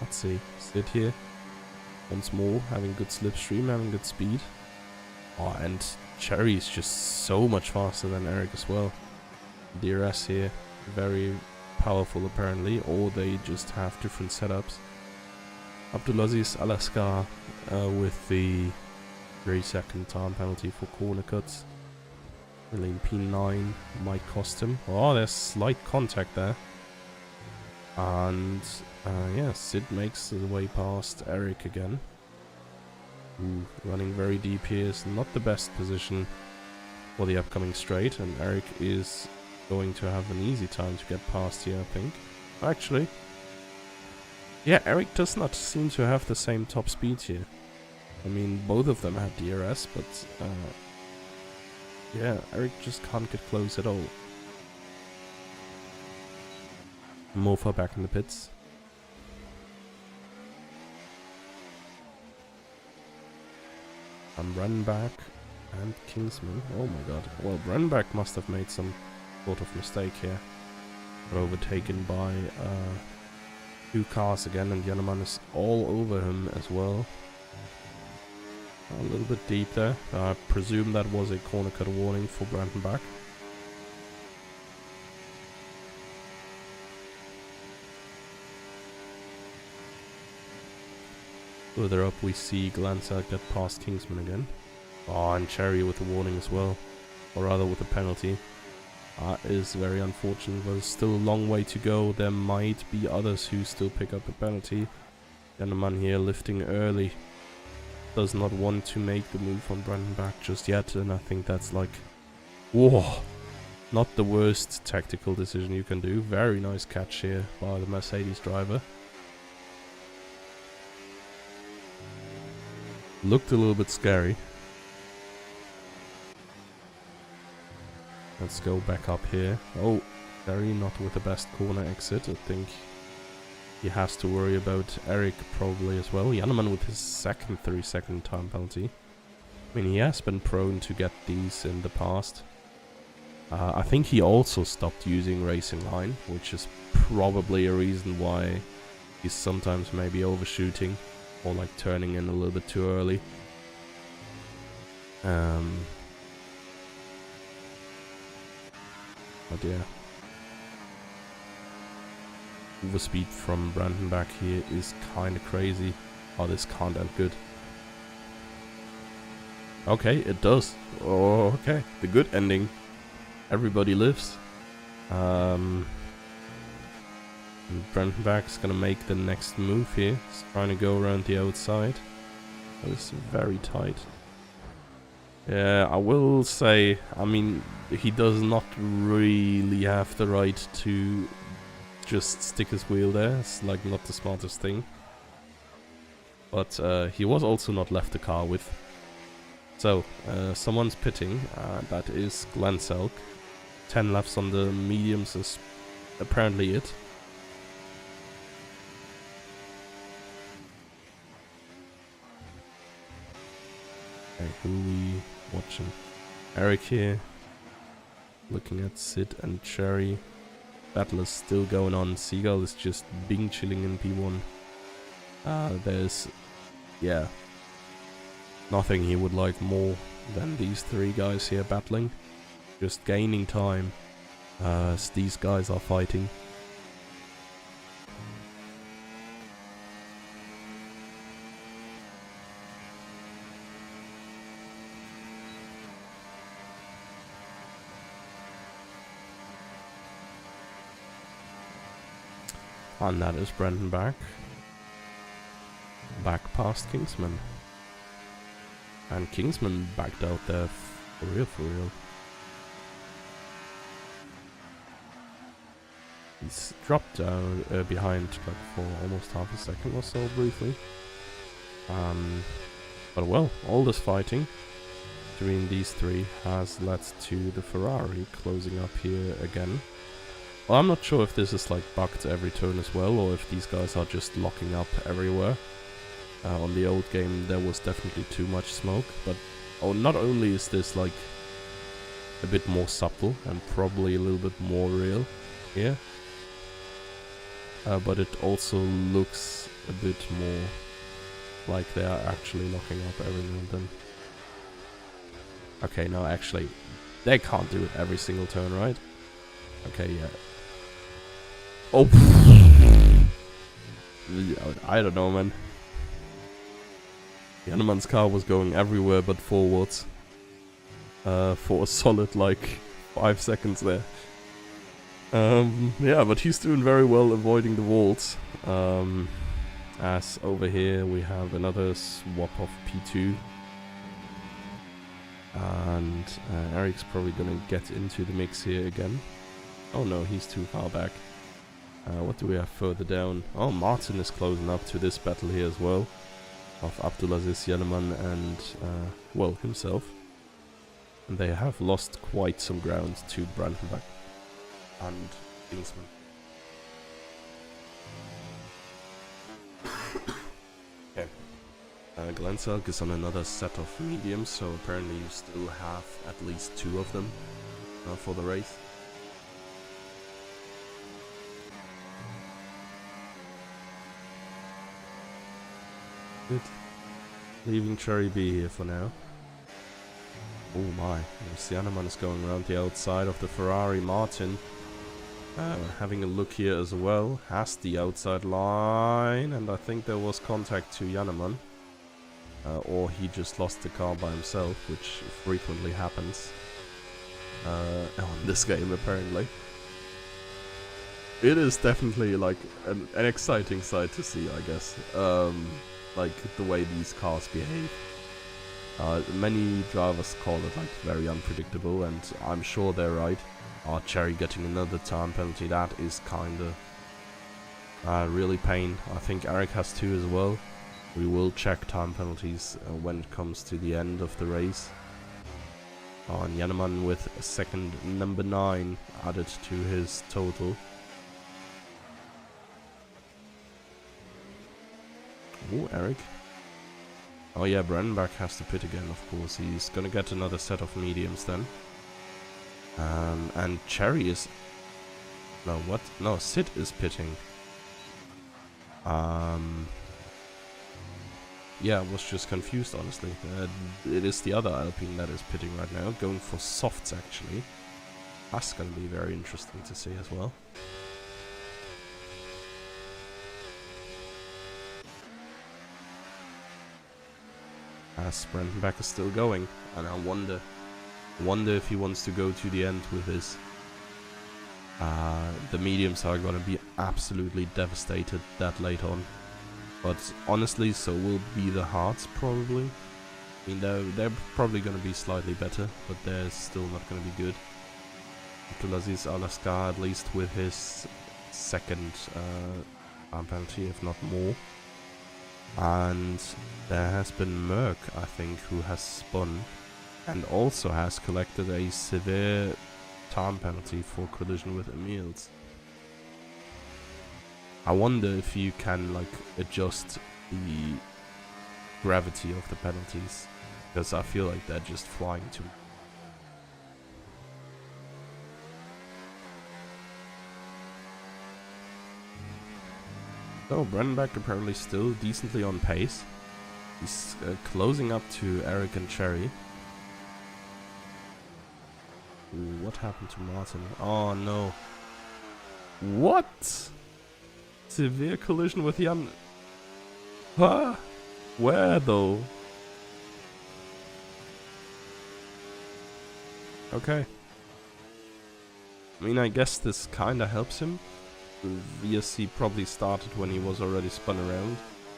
Let's see. Sid here. Once more, having good slipstream, having good speed. Oh, and Cherry is just so much faster than Eric as well. DRS here. Very powerful apparently, or they just have different setups. Abdulaziz Alaska with the 3-second time penalty for corner cuts. Really in P9 might cost him. Oh, there's slight contact there. And yeah, Sid makes his way past Eric again. Ooh, running very deep here is not the best position for the upcoming straight, and Eric is going to have an easy time to get past here, I think. Actually, yeah, Eric does not seem to have the same top speed here. I mean, both of them have DRS, but yeah, Eric just can't get close at all. Mofa back in the pits. And Brandenburg and Kingsman. Oh my god. Well, Brandenburg must have made some sort of mistake here. Got overtaken by 2 cars again, and Jannemann is all over him as well. A little bit deep there. I presume that was a corner cut warning for Brandenburg. Further up we see Glanzard get past Kingsman again. Oh, and Cherry with the warning as well. Or rather with a penalty. That is very unfortunate. There's still a long way to go. There might be others who still pick up a penalty. Jannemann here lifting early. Does not want to make the move on Brandenburg just yet. And I think that's like... whoa! Not the worst tactical decision you can do. Very nice catch here by the Mercedes driver. Looked a little bit scary. Let's go back up here. Oh, Cherry not with the best corner exit. I think he has to worry about Eric probably as well. Jannemann with his second 3-second time penalty. I mean, he has been prone to get these in the past. I think he also stopped using Racing Line, which is probably a reason why he's sometimes maybe overshooting or like turning in a little bit too early. But yeah. Overspeed from Brandenburg here is kinda crazy. Oh, this can't end good. Okay, it does. Oh, okay. The good ending. Everybody lives. Brandenburg's gonna make the next move here. He's trying to go around the outside. Oh, this is very tight. Yeah, I will say, I mean, he does not really have the right to just stick his wheel there. It's like not the smartest thing. But he was also not left the car with. So, someone's pitting. That is Glenselk. 10 laps on the mediums is apparently it. Okay, who are we watching? Eric here. Looking at Sid and Cherry. Battle is still going on. Seagull is just Bing chilling in P1. There's, yeah, nothing he would like more than these three guys here battling. Just gaining time as these guys are fighting. And that is Brandenburg. Back past Kingsman. And Kingsman backed out there for real, for real. He's dropped down behind like for almost half a second or so briefly. But well, all this fighting between these three has led to the Ferrari closing up here again. Well, I'm not sure if this is like bugged every turn as well, or if these guys are just locking up everywhere. On the old game there was definitely too much smoke, but not only is this like a bit more subtle and probably a little bit more real here, but it also looks a bit more like they are actually locking up every now and then. Okay, no, actually, they can't do it every single turn, right? Okay, yeah. Oh, I don't know, man. Janneman's car was going everywhere but forwards for a solid like 5 seconds there. Yeah, but he's doing very well avoiding the walls. As over here we have another swap of P2. And Eric's probably gonna get into the mix here again. Oh no, he's too far back. What do we have further down? Oh, Martin is closing up to this battle here as well. Of Abdulaziz Janneman and, well, himself. And they have lost quite some ground to Brandenburg and Kingsman. Okay. Glenselk is on another set of mediums, so apparently you still have at least 2 of them for the race. Good. Leaving Cherry B here for now. Oh my, Janneman is going around the outside of the Ferrari. Martin having a look here as well. Has the outside line, and I think there was contact to Janneman. Or he just lost the car by himself, which frequently happens on this game apparently. It is definitely like an exciting sight to see, I guess. Like the way these cars behave. Many drivers call it like very unpredictable, and I'm sure they're right. Cherry getting another time penalty, that is kinda really pain. I think Eric has 2 as well. We will check time penalties when it comes to the end of the race. And Janneman with a second number 9 added to his total. Oh, Eric. Oh yeah, Brandenburg has to pit again, of course. He's gonna get another set of mediums then. And Cherry is... No, what? No, Sid is pitting. Yeah, I was just confused, honestly. It is the other Alpine that is pitting right now, going for softs, actually. That's going to be very interesting to see as well. As Brendan Beck is still going, and I wonder if he wants to go to the end with his. The mediums are going to be absolutely devastated that late on. But honestly, so will be the hards probably. I mean, they're probably going to be slightly better, but they're still not going to be good. Abdulaziz Alaskar, at least with his second time penalty, if not more. And there has been Merck, I think, who has spun and also has collected a severe time penalty for collision with Emils. I wonder if you can like adjust the gravity of the penalties, because I feel like they're just flying too. So Brendenbeck apparently still decently on pace. He's closing up to Eric and Cherry. Ooh, what happened to Martin? Oh no. What? Severe collision with Jan. Huh? Where though? Okay. I mean, I guess this kinda helps him. VSC probably started when he was already spun around,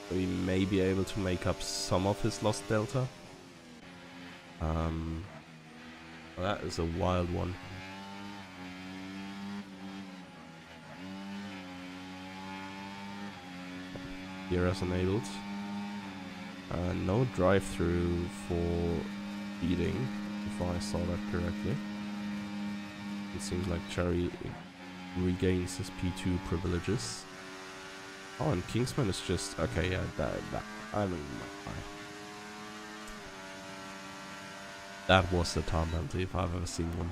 so he may be able to make up some of his lost delta. Well, that is a wild one. DRS enabled. No drive-through for feeding, if I saw that correctly. It seems like Cherry regains his P2 privileges. Oh, and Kingsman is just... Okay, yeah, I mean... That was the time penalty if I've ever seen one.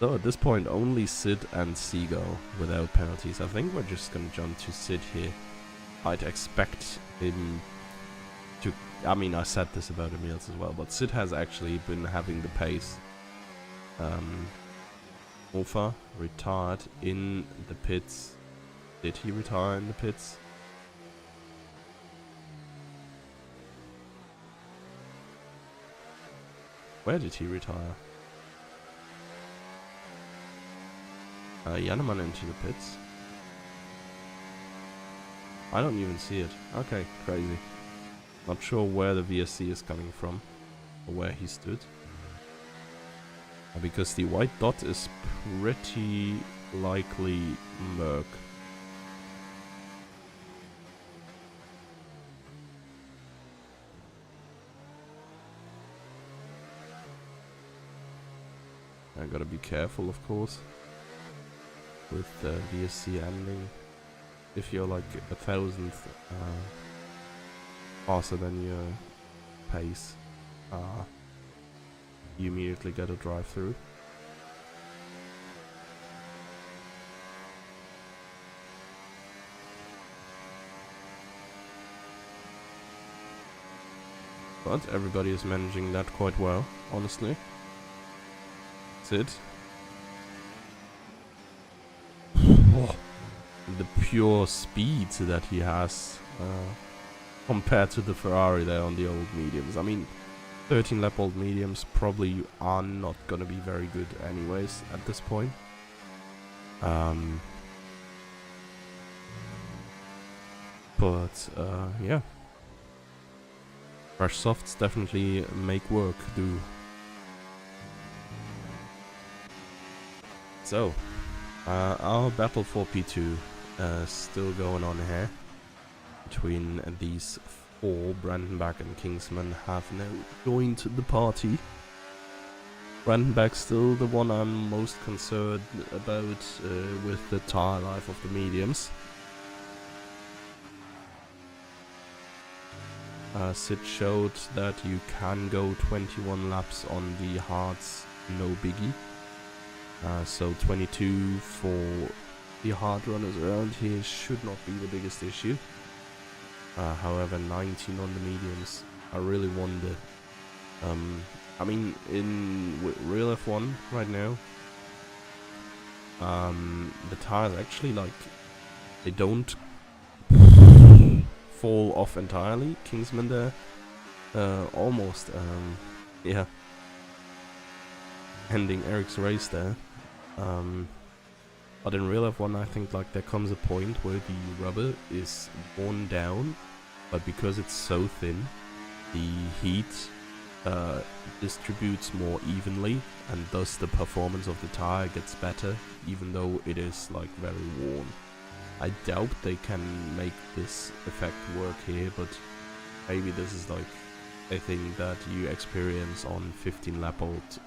So at this point, only Sid and Seagull without penalties. I think we're just gonna jump to Sid here. I'd expect him to... I mean, I said this about Emils as well, but Sid has actually been having the pace. Mofa retired in the pits. Did he retire in the pits? Where did he retire? Janneman into the pits. I don't even see it. Okay, crazy. Not sure where the VSC is coming from, or where he stood. Because the white dot is pretty likely Merck. I gotta be careful, of course, with the VSC ending. If you're like 1,000th faster than your pace, you immediately get a drive-through. But everybody is managing that quite well, honestly. Sid. Oh, the pure speed that he has compared to the Ferrari there on the old mediums. I mean, 13 lap old mediums probably are not gonna be very good anyways at this point. But yeah, fresh softs definitely make work do. So our battle for P2 still going on here between these four. Brandenburg and Kingsman have now joined the party. Brandenburg still the one I'm most concerned about with the tire life of the mediums. Sid showed that you can go 21 laps on the hards, no biggie. So 22 for the hard runners around here should not be the biggest issue. However, 19 on the mediums, I really wonder. I mean, in real F1 right now, the tires actually, like, they don't fall off entirely. Kingsman there, almost, yeah, ending Eric's race there. But in real F1, I think like there comes a point where the rubber is worn down, but because it's so thin, the heat distributes more evenly, and thus the performance of the tire gets better, even though it is like very worn. I doubt they can make this effect work here, but maybe this is like a thing that you experience on 15 lap old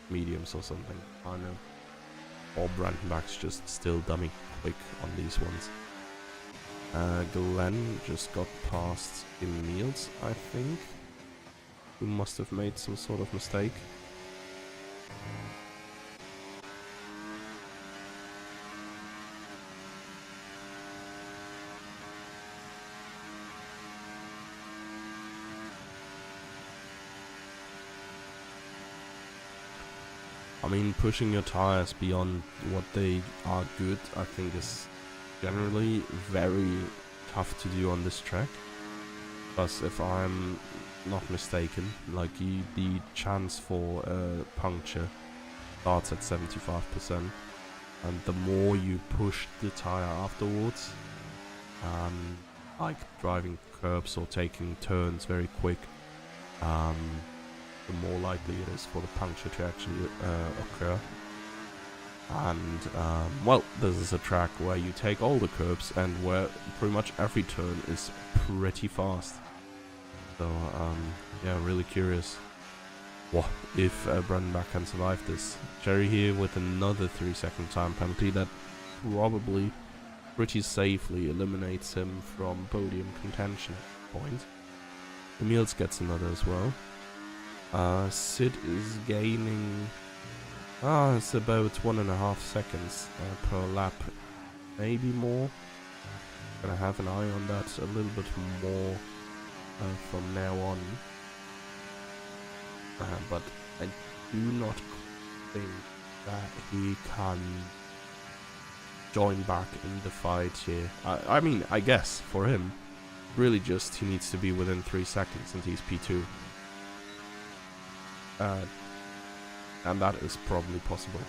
mediums or something. I don't know. Or Brandenburg's just still dummy quick on these ones. Glenn just got past Emils, I think, who must have made some sort of mistake. I mean, pushing your tires beyond what they are good, I think, is generally very tough to do on this track. Plus, if I'm not mistaken, like the chance for a puncture starts at 75%, and the more you push the tire afterwards, like driving curbs or taking turns very quick, the more likely it is for the puncture to actually occur. And well, this is a track where you take all the curbs and where pretty much every turn is pretty fast. So yeah, really curious if Brandenburg can survive this. Jerry here with another 3-second time penalty that probably pretty safely eliminates him from podium contention at the point. Emils gets another as well. Sid is gaining, it's about 1.5 seconds per lap, maybe more. Gonna have an eye on that a little bit more from now on. But I do not think that he can join back in the fight here. I mean, I guess for him, really just he needs to be within 3 seconds and he's P2. And that is probably possible.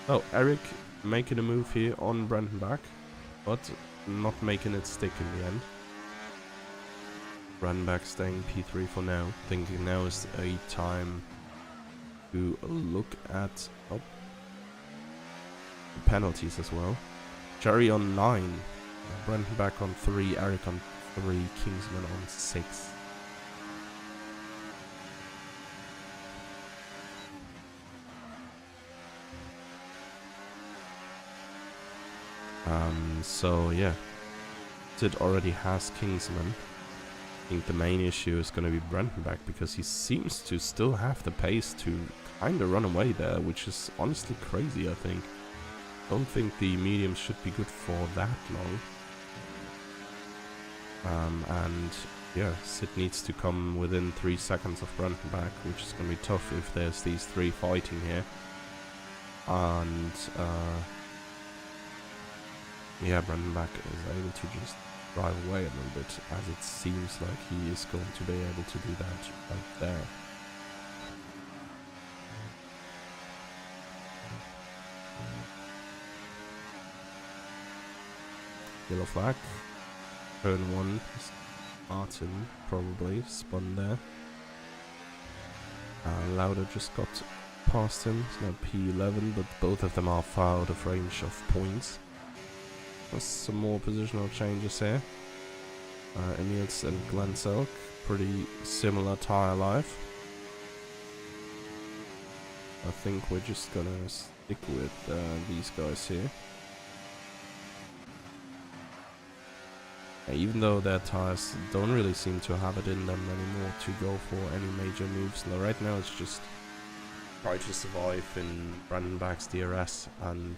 Oh, Eric making a move here on Brandenburg, but not making it stick in the end. Brandenburg staying P3 for now, thinking now is a time to look at the penalties as well. Jerry on 9, Brandenburg on 3, Eric on 3, Kingsman on 6. So yeah, Sid already has Kingsman. I think the main issue is going to be Brandenburg, because he seems to still have the pace to kind of run away there, which is honestly crazy, I think. Don't think the mediums should be good for that long. And yeah, Sid needs to come within 3 seconds of Brandenburg, which is going to be tough if there's these three fighting here. And yeah, Brandenburg is able to just drive away a little bit, as it seems like he is going to be able to do that right there. Yellow flag. Turn 1. Martin probably spun there. Lauda just got past him. It's now P11, but both of them are far out of range of points. There's some more positional changes here. Emils and Glenn Selk, pretty similar tire life. I think we're just gonna stick with these guys here. Even though their tires don't really seem to have it in them anymore to go for any major moves. Right now it's just try to survive in Brandenburg's DRS, and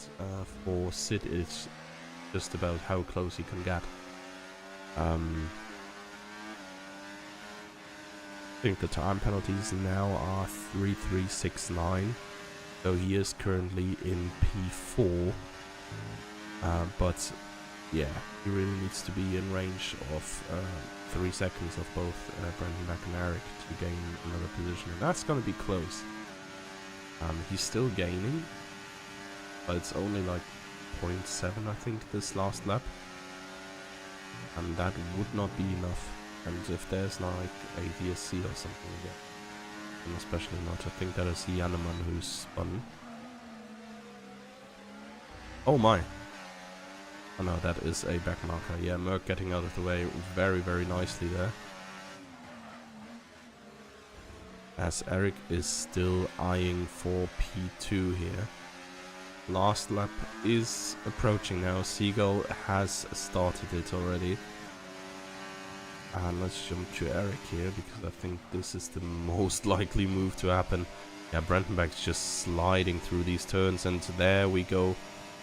for Sid it's just about how close he can get. I think the time penalties now are 3369, so he is currently in P4, but yeah, he really needs to be in range of 3 seconds of both Brandenburg and Eric to gain another position, and that's going to be close. He's still gaining, but it's only like 0.7 I think this last lap, and that would not be enough. And if there's like a VSC or something again, and especially not, I think that is Jannemann who's spun. Oh my! Oh no, that is a back marker. Yeah, Merc getting out of the way very, very nicely there. As Eric is still eyeing for P2 here. Last lap is approaching now. Seagull has started it already. And let's jump to Eric here, because I think this is the most likely move to happen. Yeah, Brandenburg's just sliding through these turns, and there we go.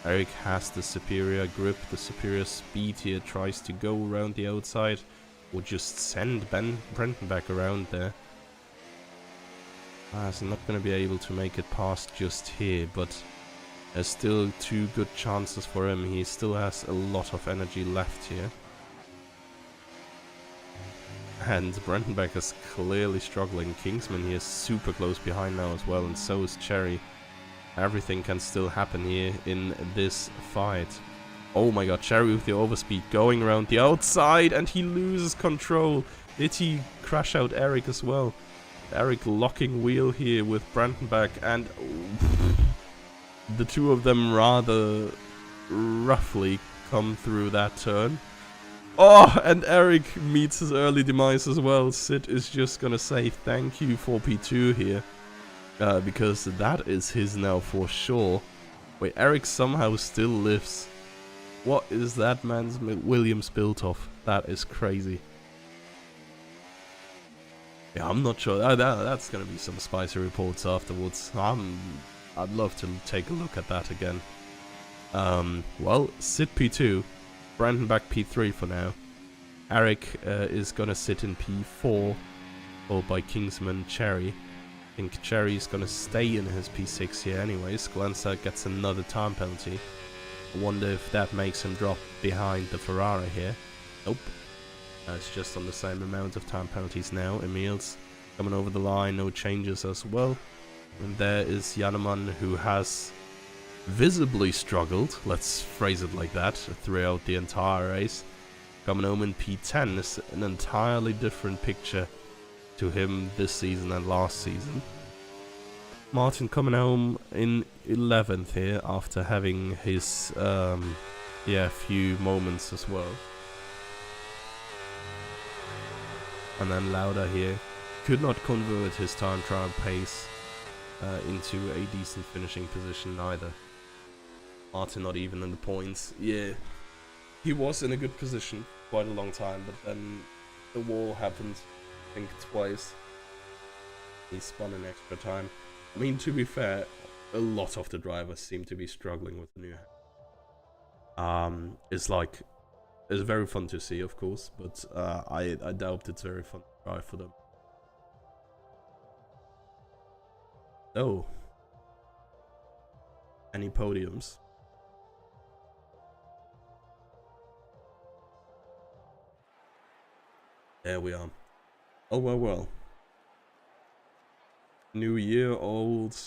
Eric has the superior grip, the superior speed here, tries to go around the outside, or just send Brandenburg around there. He's not going to be able to make it past just here, but there's still 2 good chances for him. He still has a lot of energy left here. And Brandenburg is clearly struggling. Kingsman here is super close behind now as well, and so is Cherry. Everything can still happen here in this fight. Oh my god, Cherry with the overspeed going around the outside, and he loses control. Did he crash out Eric as well? Eric locking wheel here with Brandenburg, and the two of them rather roughly come through that turn. Oh, and Eric meets his early demise as well. Sid is just gonna say thank you for P2 here, because that is his now for sure. Wait, Eric somehow still lives. What is that man's Williams built of? That is crazy. Yeah, I'm not sure. That's gonna be some spicy reports afterwards. I'd love to take a look at that again. Well, Sid P2. Brandenburg P3 for now. Eric is gonna sit in P4, followed by Kingsman Cherry. I think Cherry's gonna stay in his P6 here anyways. Glancer gets another time penalty. I wonder if that makes him drop behind the Ferrari here. Nope. It's just on the same amount of time penalties now. Emil's coming over the line, no changes as well. And there is Jannemann, who has visibly struggled, let's phrase it like that, throughout the entire race. Coming home in P10 is an entirely different picture to him this season than last season. Martin coming home in 11th here after having his few moments as well. And then Lauda here could not convert his time trial pace into a decent finishing position either. Martin not even in the points. Yeah, he was in a good position quite a long time, but then the wall happened, I think twice. He spun in extra time. I mean, to be fair, a lot of the drivers seem to be struggling with the new it's very fun to see, of course, but I doubt it's very fun to drive for them. Oh, any podiums? There we are. Oh, well. New year, old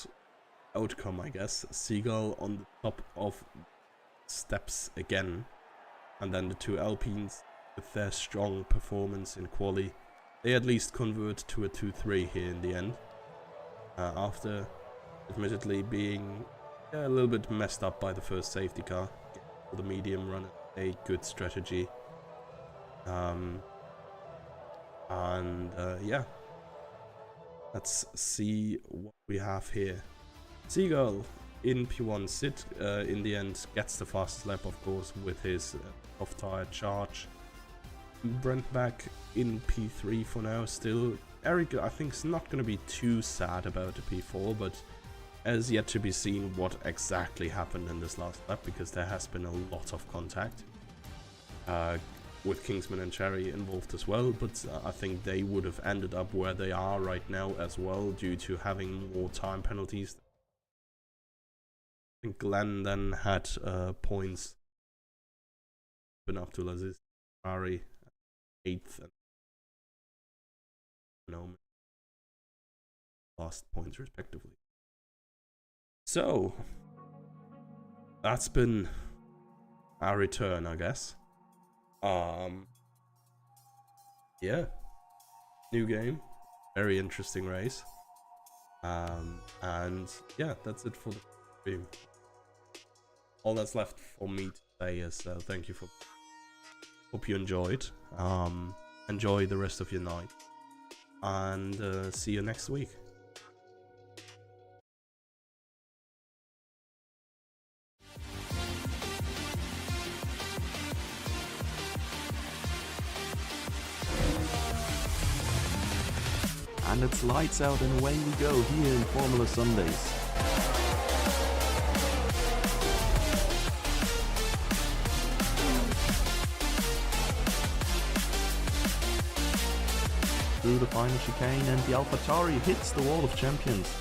outcome, I guess. Seagull on the top of steps again. And then the 2 Alpines with their strong performance in quali. They at least convert to a 2-3 here in the end. After admittedly being a little bit messed up by the first safety car. For the medium run, a good strategy. Yeah, let's see what we have here. Seagull in P1. Sid in the end gets the fastest lap, of course, with his off-tire charge. Brandenburg in P3 for now still. Eric, I think, is not going to be too sad about the P4, but As yet to be seen what exactly happened in this last lap, because there has been a lot of contact with Kingsman and Cherry involved as well, but I think they would have ended up where they are right now as well due to having more time penalties. I think Glenn then had points been up to Laziz, Ferrari 8th, and lost points respectively. So that's been our return, I guess. Yeah, new game, very interesting race, and yeah, that's it for the stream. All that's left for me to say is thank you for. Hope you enjoyed. Enjoy the rest of your night, and see you next week. And it's lights out and away we go here in Formula Sundays. Through the final chicane, and the AlphaTauri hits the wall of champions.